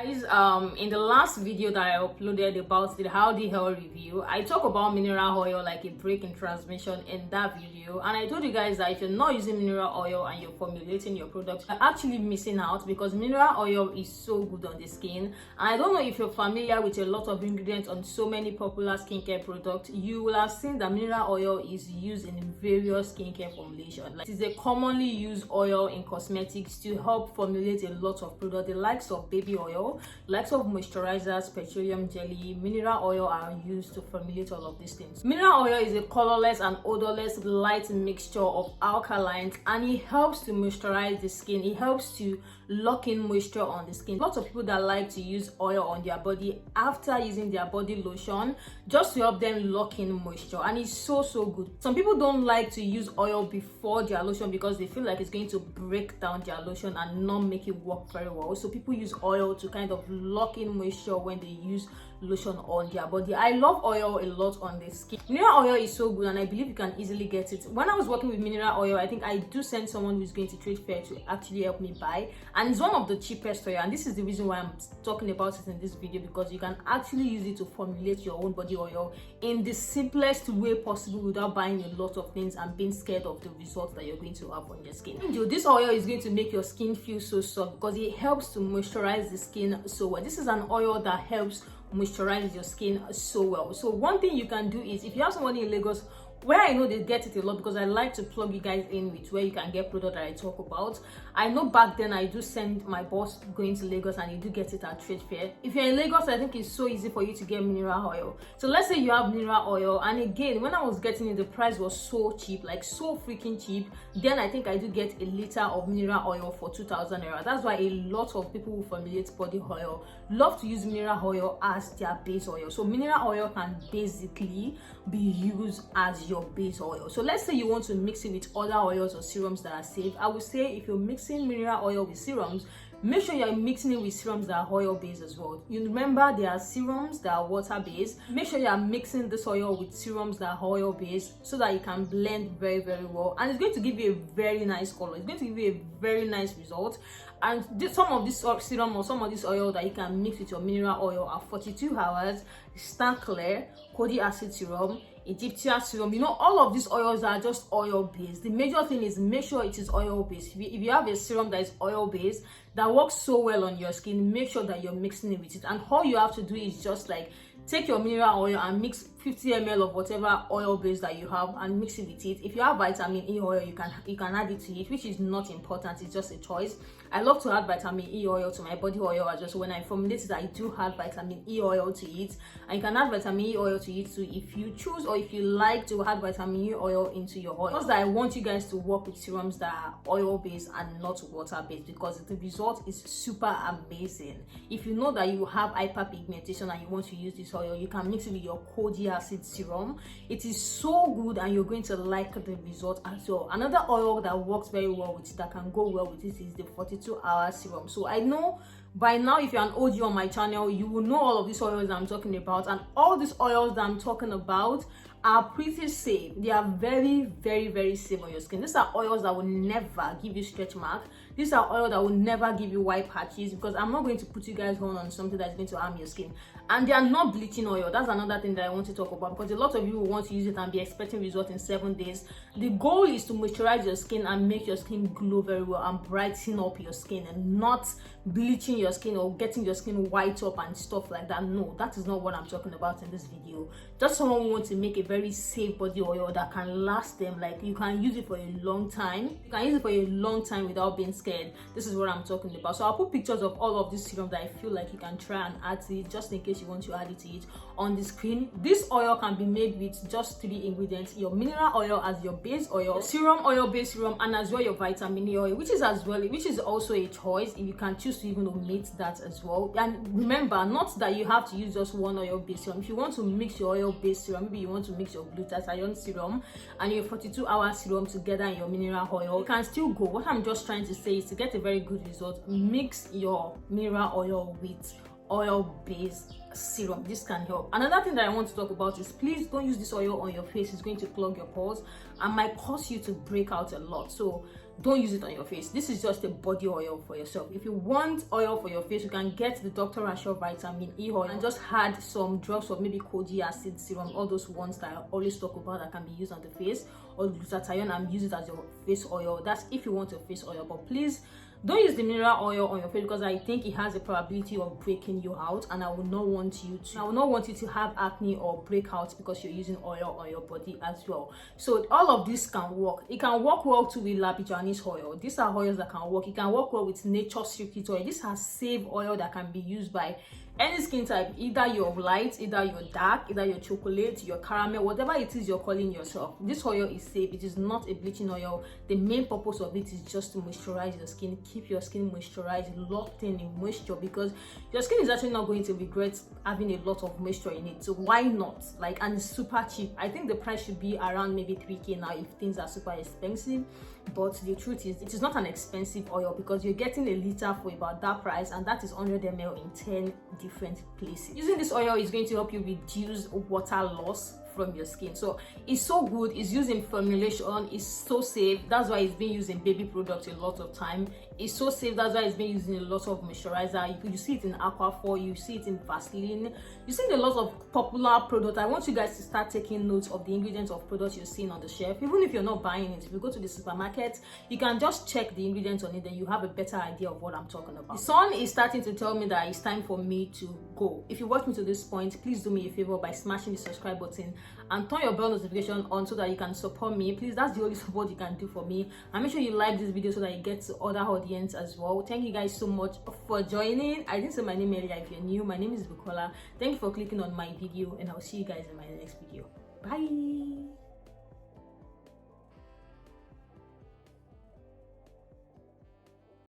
Guys, in the last video that I uploaded about the how the hair review, I talk about mineral oil like a break in transmission in that video, and I told you guys that if you're not using mineral oil and you're formulating your product, you're actually missing out because mineral oil is so good on the skin. And I don't know if you're familiar with a lot of ingredients on so many popular skincare products. You will have seen that mineral oil is used in various skincare formulations. Like, it is a commonly used oil in cosmetics to help formulate a lot of products. The likes of baby oil, likes of moisturizers, petroleum jelly, mineral oil are used to formulate all of these things. Mineral oil is a colorless and odorless light mixture of alkalines, and it helps to moisturize the skin. It helps to lock in moisture on the skin. Lots of people that like to use oil on their body after using their body lotion just to help them lock in moisture, and it's so good. Some people don't like to use oil before their lotion because they feel like it's going to break down their lotion and not make it work very well. So people use oil to kind of lock in moisture when they use lotion on their body. I love oil a lot on the skin. Mineral oil is so good, and I believe you can easily get it. When I was working with mineral oil, I think I do send someone who's going to trade fair to actually help me buy, and it's one of the cheapest oil, and this is the reason why I'm talking about it in this video, because you can actually use it to formulate your own body oil in the simplest way possible without buying a lot of things and being scared of the results that you're going to have on your skin. This oil is going to make your skin feel so soft because it helps to moisturize the skin so well. This is an oil that helps moisturize your skin so well. So one thing you can do is, if you have somebody in Lagos, where I know they get it a lot, because I like to plug you guys in with where you can get product that I talk about. I know back then I do send my boss going to Lagos, and you do get it at trade fair. If you're in Lagos, I think it's so easy for you to get mineral oil. So let's say you have mineral oil, and again, when I was getting it, the price was so cheap, like so freaking cheap. Then I think I do get a liter of mineral oil for 2,000 naira. That's why a lot of people who formulate body oil love to use mineral oil as their base oil. So mineral oil can basically be used as your base oil. So let's say you want to mix it with other oils or serums that are safe. I would say if you're mixing mineral oil with serums, make sure you're mixing it with serums that are oil based as well. You remember there are serums that are water based. Make sure you're mixing this oil with serums that are oil based so that it can blend very well, and it's going to give you a very nice color. It's going to give you a very nice result. And some of this serum or some of this oil that you can mix with your mineral oil are 42 hours, Star Clear, Cody acid serum, Egyptian serum. You know, all of these oils are just oil based. The major thing is make sure it is oil based. If you have a serum that is oil based that works so well on your skin, make sure that you're mixing it with it. And all you have to do is just like take your mineral oil and mix 50 ml of whatever oil base that you have and mix it with it. If you have vitamin E oil, you can add it to it, which is not important, it's just a choice. I love to add vitamin E oil to my body oil as well. So when I formulate it, I do add vitamin E oil to it, and you can add vitamin E oil to it too if you choose, or if you like to add vitamin E oil into your oil. Because I want you guys to work with serums that are oil based and not water based, because the result is super amazing. If you know that you have hyperpigmentation and you want to use this oil, you can mix it with your Cody acid serum. It is so good, and you're going to like the result as well. Another oil that works very well with it, that can go well with it, is the 42-hour serum. So I know by now, if you're an OG on my channel, you will know all of these oils that I'm talking about, and all these oils that I'm talking about are pretty safe. They are very safe on your skin. These are oils that will never give you stretch marks. These are oils that will never give you white patches, because I'm not going to put you guys on something that's going to harm your skin. And they are not bleaching oil. That's another thing that I want to talk about, because a lot of you will want to use it and be expecting results in 7 days. The goal is to moisturize your skin and make your skin glow very well and brighten up your skin, and not bleaching your skin or getting your skin white up and stuff like that. No, that is not what I'm talking about in this video. Just someone who wants to make a very safe body oil that can last them, like you can use it for a long time. You can use it for a long time without being scared. This is what I'm talking about. So I'll put pictures of all of this serum that I feel like you can try and add to it, just in case you want to add it to it, on the screen. This oil can be made with just 3 ingredients: your mineral oil as your base oil, serum oil based serum, and as well your vitamin E oil, which is also a choice. If you can choose to even omit that as well. And remember, not that you have to use just one oil based serum. If you want to mix your oil based serum, maybe you want to mix your glutathione serum and your 42-hour serum together in your mineral oil, you can still go. What I'm just trying to say is, to get a very good result, mix your mineral oil with oil-based serum. This can help. Another thing that I want to talk about is, please don't use this oil on your face. It's going to clog your pores and might cause you to break out a lot. So don't use it on your face. This is just a body oil for yourself. If you want oil for your face, you can get the Dr. Asher Vitamin E oil and just add some drops of maybe kojic acid serum, all those ones that I always talk about that can be used on the face, or glutathione, and use it as your face oil. That's if you want your face oil. But please don't use the mineral oil on your face, because I think it has a probability of breaking you out, and I will not want you to have acne or breakouts because you're using oil on your body as well. So all of this can work. It can work well too with Labijanis oil. These are oils that can work. It can work well with Nature's Secret oil. This has save oil that can be used by any skin type, either you're light, either you're dark, either you're chocolate, you're caramel, whatever it is you're calling yourself. This oil is safe. It is not a bleaching oil. The main purpose of it is just to moisturize your skin, keep your skin moisturized, locked in moisture, because your skin is actually not going to regret having a lot of moisture in it. So why not? Like, and it's super cheap. I think the price should be around maybe 3K now if things are super expensive. But the truth is, it is not an expensive oil, because you're getting a liter for about that price, and that is 100 ml in 10 different places. Using this oil is going to help you reduce water loss from your skin. So it's so good. It's used in formulation. It's so safe. That's why it's being used in baby products a lot of time. It's so safe. That's why it's being used in a lot of moisturizer. You see it in Aquaphor, you see it in Vaseline, you see it in a lot of popular products. I want you guys to start taking notes of the ingredients of products you're seeing on the shelf. Even if you're not buying it, if you go to the supermarket, you can just check the ingredients on it, then you have a better idea of what I'm talking about. The sun is starting to tell me that it's time for me to go. If you watch me to this point, please do me a favor by smashing the subscribe button and turn your bell notification on so that you can support me. Please, that's the only support you can do for me. And make sure you like this video so that it gets to other audience as well. Thank you guys so much for joining. I didn't say my name earlier. If you're new, my name is Olubukola. Thank you for clicking on my video, and I'll see you guys in my next video. Bye.